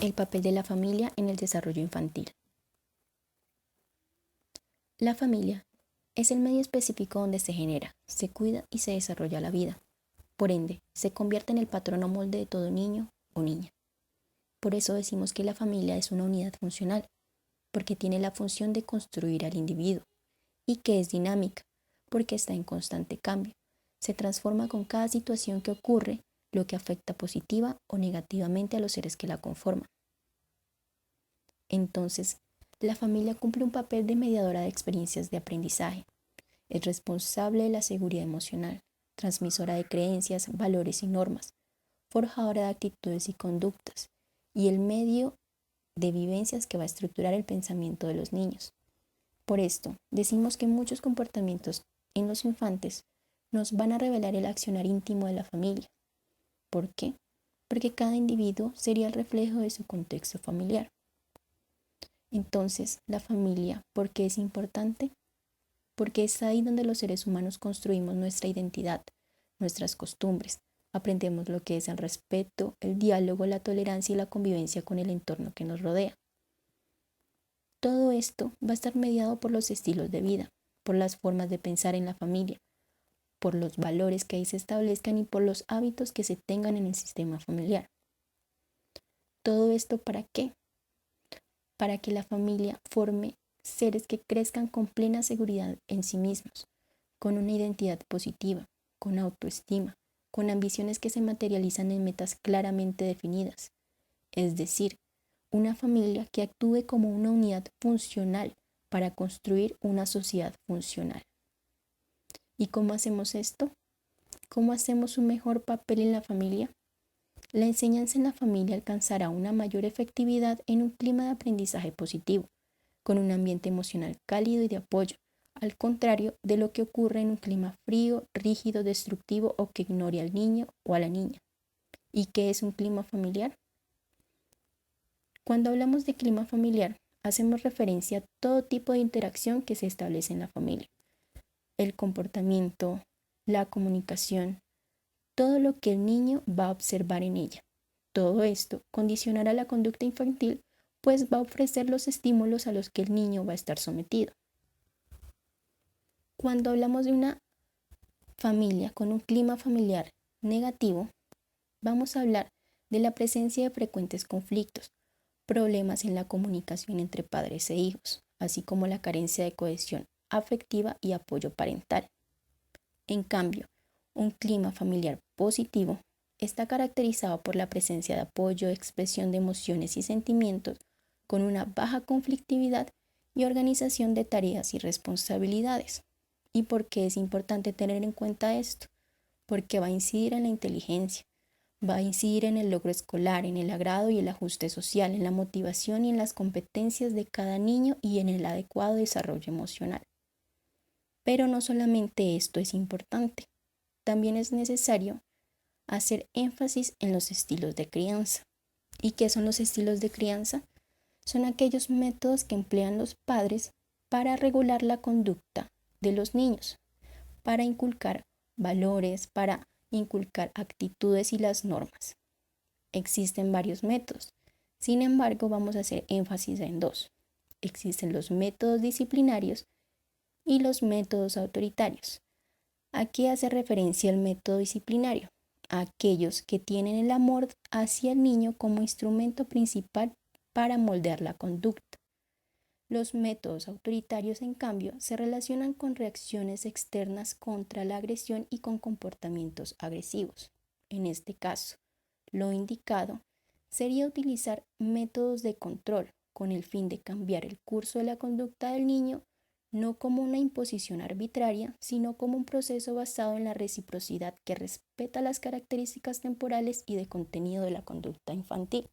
El papel de la familia en el desarrollo infantil. La familia es el medio específico donde se genera, se cuida y se desarrolla la vida. Por ende, se convierte en el patrón o molde de todo niño o niña. Por eso decimos que la familia es una unidad funcional, porque tiene la función de construir al individuo, y que es dinámica, porque está en constante cambio. Se transforma con cada situación que ocurre, lo que afecta positiva o negativamente a los seres que la conforman. Entonces, la familia cumple un papel de mediadora de experiencias de aprendizaje. Es responsable de la seguridad emocional, transmisora de creencias, valores y normas, forjadora de actitudes y conductas, y el medio de vivencias que va a estructurar el pensamiento de los niños. Por esto, decimos que muchos comportamientos en los infantes nos van a revelar el accionar íntimo de la familia. ¿Por qué? Porque cada individuo sería el reflejo de su contexto familiar. Entonces, la familia, ¿por qué es importante? Porque es ahí donde los seres humanos construimos nuestra identidad, nuestras costumbres, aprendemos lo que es el respeto, el diálogo, la tolerancia y la convivencia con el entorno que nos rodea. Todo esto va a estar mediado por los estilos de vida, por las formas de pensar en la familia, por los valores que ahí se establezcan y por los hábitos que se tengan en el sistema familiar. ¿Todo esto para qué? Para que la familia forme seres que crezcan con plena seguridad en sí mismos, con una identidad positiva, con autoestima, con ambiciones que se materializan en metas claramente definidas. Es decir, una familia que actúe como una unidad funcional para construir una sociedad funcional. ¿Y cómo hacemos esto? ¿Cómo hacemos un mejor papel en la familia? La enseñanza en la familia alcanzará una mayor efectividad en un clima de aprendizaje positivo, con un ambiente emocional cálido y de apoyo, al contrario de lo que ocurre en un clima frío, rígido, destructivo o que ignore al niño o a la niña. ¿Y qué es un clima familiar? Cuando hablamos de clima familiar, hacemos referencia a todo tipo de interacción que se establece en la familia. El comportamiento, la comunicación, todo lo que el niño va a observar en ella. Todo esto condicionará la conducta infantil, pues va a ofrecer los estímulos a los que el niño va a estar sometido. Cuando hablamos de una familia con un clima familiar negativo, vamos a hablar de la presencia de frecuentes conflictos, problemas en la comunicación entre padres e hijos, así como la carencia de cohesión afectiva y apoyo parental. En cambio, un clima familiar positivo está caracterizado por la presencia de apoyo, expresión de emociones y sentimientos, con una baja conflictividad y organización de tareas y responsabilidades. ¿Y por qué es importante tener en cuenta esto? Porque va a incidir en la inteligencia, va a incidir en el logro escolar, en el agrado y el ajuste social, en la motivación y en las competencias de cada niño y en el adecuado desarrollo emocional. Pero no solamente esto es importante, también es necesario hacer énfasis en los estilos de crianza. ¿Y qué son los estilos de crianza? Son aquellos métodos que emplean los padres para regular la conducta de los niños, para inculcar valores, para inculcar actitudes y las normas. Existen varios métodos, sin embargo vamos a hacer énfasis en dos. Existen los métodos disciplinarios y los métodos autoritarios. ¿A qué hace referencia el método disciplinario? A aquellos que tienen el amor hacia el niño como instrumento principal para moldear la conducta. Los métodos autoritarios, en cambio, se relacionan con reacciones externas contra la agresión y con comportamientos agresivos. En este caso, lo indicado sería utilizar métodos de control con el fin de cambiar el curso de la conducta del niño, no como una imposición arbitraria, sino como un proceso basado en la reciprocidad que respeta las características temporales y de contenido de la conducta infantil.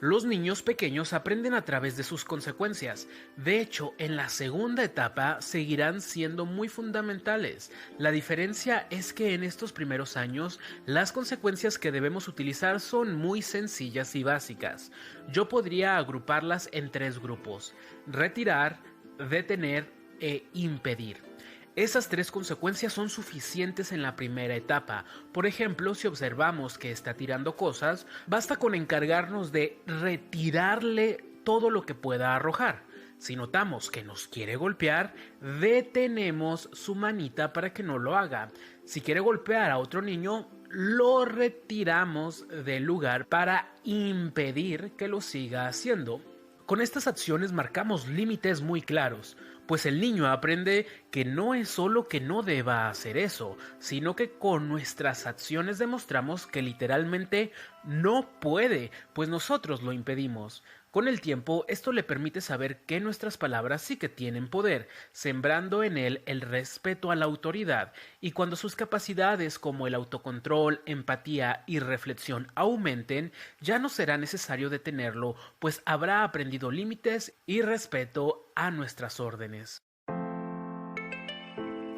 Los niños pequeños aprenden a través de sus consecuencias. De hecho, en la segunda etapa seguirán siendo muy fundamentales. La diferencia es que en estos primeros años, las consecuencias que debemos utilizar son muy sencillas y básicas. Yo podría agruparlas en 3 grupos: retirar, detener e impedir. Esas 3 consecuencias son suficientes en la primera etapa. Por ejemplo, si observamos que está tirando cosas, basta con encargarnos de retirarle todo lo que pueda arrojar. Si notamos que nos quiere golpear, detenemos su manita para que no lo haga. Si quiere golpear a otro niño, lo retiramos del lugar para impedir que lo siga haciendo. Con estas acciones marcamos límites muy claros, pues el niño aprende que no es solo que no deba hacer eso, sino que con nuestras acciones demostramos que literalmente no puede, pues nosotros lo impedimos. Con el tiempo, esto le permite saber que nuestras palabras sí que tienen poder, sembrando en él el respeto a la autoridad, y cuando sus capacidades como el autocontrol, empatía y reflexión aumenten, ya no será necesario detenerlo, pues habrá aprendido límites y respeto a nuestras órdenes.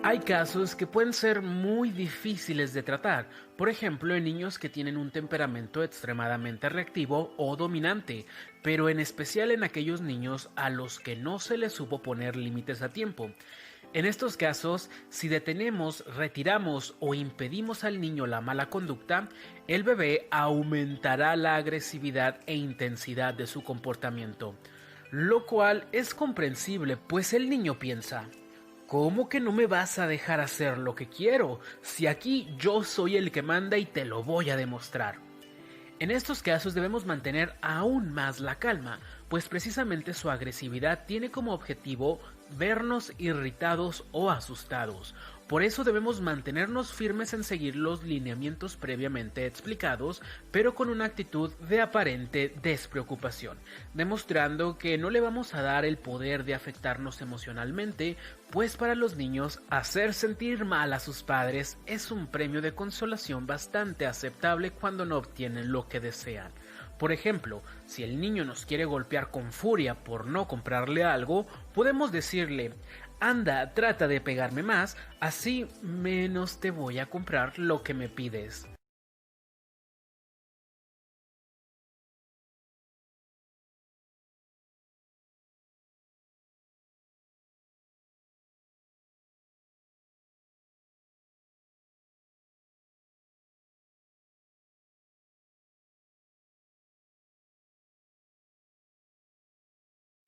Hay casos que pueden ser muy difíciles de tratar, por ejemplo en niños que tienen un temperamento extremadamente reactivo o dominante, pero en especial en aquellos niños a los que no se les supo poner límites a tiempo. En estos casos, si detenemos, retiramos o impedimos al niño la mala conducta, el bebé aumentará la agresividad e intensidad de su comportamiento, lo cual es comprensible, pues el niño piensa: ¿cómo que no me vas a dejar hacer lo que quiero? Si aquí yo soy el que manda y te lo voy a demostrar. En estos casos debemos mantener aún más la calma, pues precisamente su agresividad tiene como objetivo vernos irritados o asustados. Por eso debemos mantenernos firmes en seguir los lineamientos previamente explicados, pero con una actitud de aparente despreocupación, demostrando que no le vamos a dar el poder de afectarnos emocionalmente, pues para los niños hacer sentir mal a sus padres es un premio de consolación bastante aceptable cuando no obtienen lo que desean. Por ejemplo, si el niño nos quiere golpear con furia por no comprarle algo, podemos decirle: anda, trata de pegarme más, así menos te voy a comprar lo que me pides.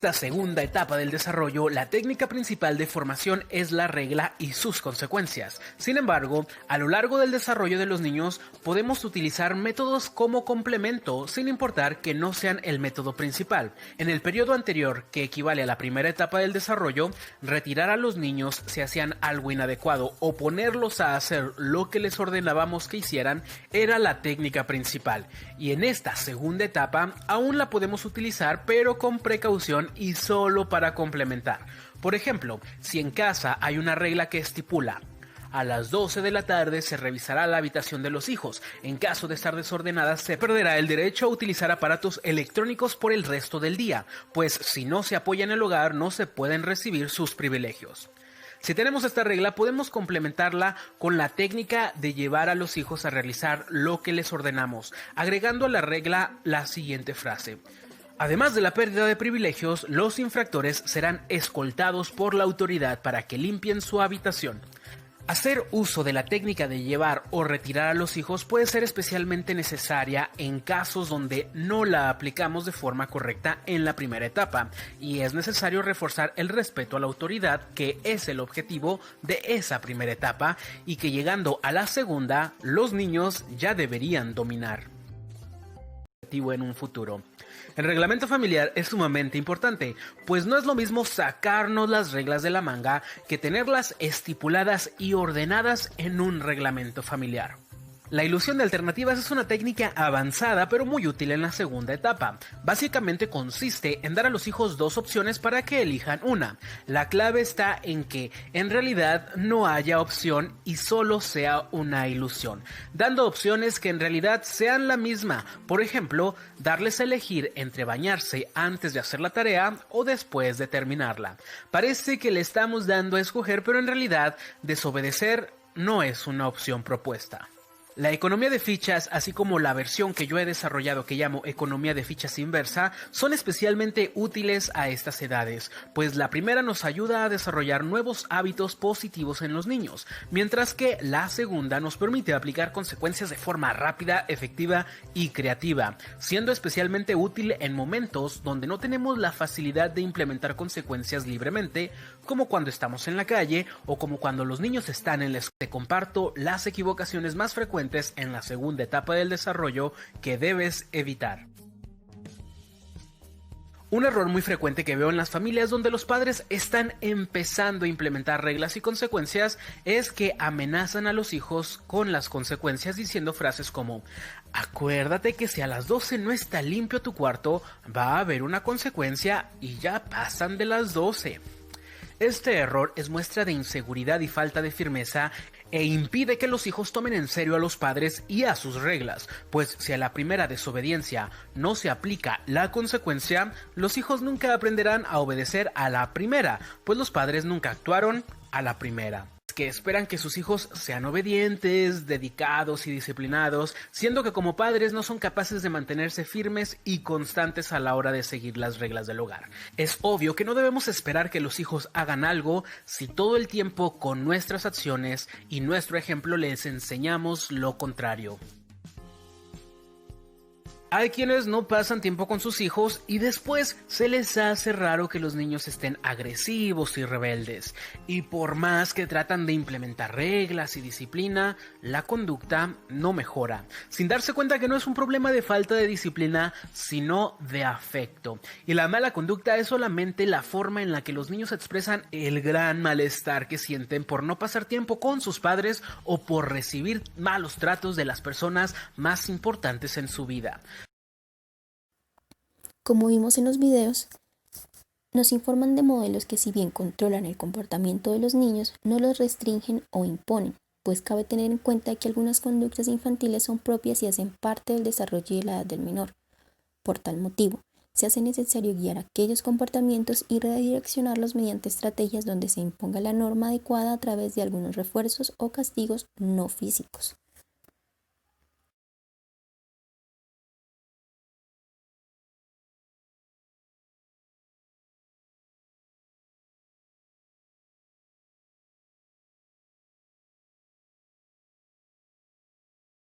La segunda etapa del desarrollo, la técnica principal de formación es la regla y sus consecuencias. Sin embargo, a lo largo del desarrollo de los niños podemos utilizar métodos como complemento, sin importar que no sean el método principal. En el periodo anterior, que equivale a la primera etapa del desarrollo, retirar a los niños si hacían algo inadecuado o ponerlos a hacer lo que les ordenábamos que hicieran era la técnica principal. Y en esta segunda etapa aún la podemos utilizar, pero con precaución y solo para complementar. Por ejemplo, si en casa hay una regla que estipula: a las 12 de la tarde se revisará la habitación de los hijos. En caso de estar desordenada, se perderá el derecho a utilizar aparatos electrónicos por el resto del día, pues si no se apoya en el hogar no se pueden recibir sus privilegios. Si tenemos esta regla, podemos complementarla con la técnica de llevar a los hijos a realizar lo que les ordenamos, agregando a la regla la siguiente frase: además de la pérdida de privilegios, los infractores serán escoltados por la autoridad para que limpien su habitación. Hacer uso de la técnica de llevar o retirar a los hijos puede ser especialmente necesaria en casos donde no la aplicamos de forma correcta en la primera etapa, y es necesario reforzar el respeto a la autoridad, que es el objetivo de esa primera etapa, y que llegando a la segunda, los niños ya deberían dominar en un futuro. El reglamento familiar es sumamente importante, pues no es lo mismo sacarnos las reglas de la manga que tenerlas estipuladas y ordenadas en un reglamento familiar. La ilusión de alternativas es una técnica avanzada pero muy útil en la segunda etapa. Básicamente consiste en dar a los hijos dos opciones para que elijan una. La clave está en que en realidad no haya opción y solo sea una ilusión, dando opciones que en realidad sean la misma. Por ejemplo, darles a elegir entre bañarse antes de hacer la tarea o después de terminarla. Parece que le estamos dando a escoger, pero en realidad desobedecer no es una opción propuesta. La economía de fichas, así como la versión que yo he desarrollado que llamo economía de fichas inversa, son especialmente útiles a estas edades, pues la primera nos ayuda a desarrollar nuevos hábitos positivos en los niños, mientras que la segunda nos permite aplicar consecuencias de forma rápida, efectiva y creativa, siendo especialmente útil en momentos donde no tenemos la facilidad de implementar consecuencias libremente, como cuando estamos en la calle o como cuando los niños están en la escuela. Te comparto las equivocaciones más frecuentes en la segunda etapa del desarrollo que debes evitar. Un error muy frecuente que veo en las familias donde los padres están empezando a implementar reglas y consecuencias es que amenazan a los hijos con las consecuencias diciendo frases como: acuérdate que si a las 12 no está limpio tu cuarto, va a haber una consecuencia y ya pasan de las 12. Este error es muestra de inseguridad y falta de firmeza e impide que los hijos tomen en serio a los padres y a sus reglas, pues si a la primera desobediencia no se aplica la consecuencia, los hijos nunca aprenderán a obedecer a la primera, pues los padres nunca actuaron a la primera. Que esperan que sus hijos sean obedientes, dedicados y disciplinados, siendo que como padres no son capaces de mantenerse firmes y constantes a la hora de seguir las reglas del hogar. Es obvio que no debemos esperar que los hijos hagan algo si todo el tiempo con nuestras acciones y nuestro ejemplo les enseñamos lo contrario. Hay quienes no pasan tiempo con sus hijos y después se les hace raro que los niños estén agresivos y rebeldes. Y por más que tratan de implementar reglas y disciplina, la conducta no mejora, sin darse cuenta que no es un problema de falta de disciplina, sino de afecto. Y la mala conducta es solamente la forma en la que los niños expresan el gran malestar que sienten por no pasar tiempo con sus padres o por recibir malos tratos de las personas más importantes en su vida. Como vimos en los videos, nos informan de modelos que, si bien controlan el comportamiento de los niños, no los restringen o imponen, pues cabe tener en cuenta que algunas conductas infantiles son propias y hacen parte del desarrollo y de la edad del menor. Por tal motivo, se hace necesario guiar aquellos comportamientos y redireccionarlos mediante estrategias donde se imponga la norma adecuada a través de algunos refuerzos o castigos no físicos.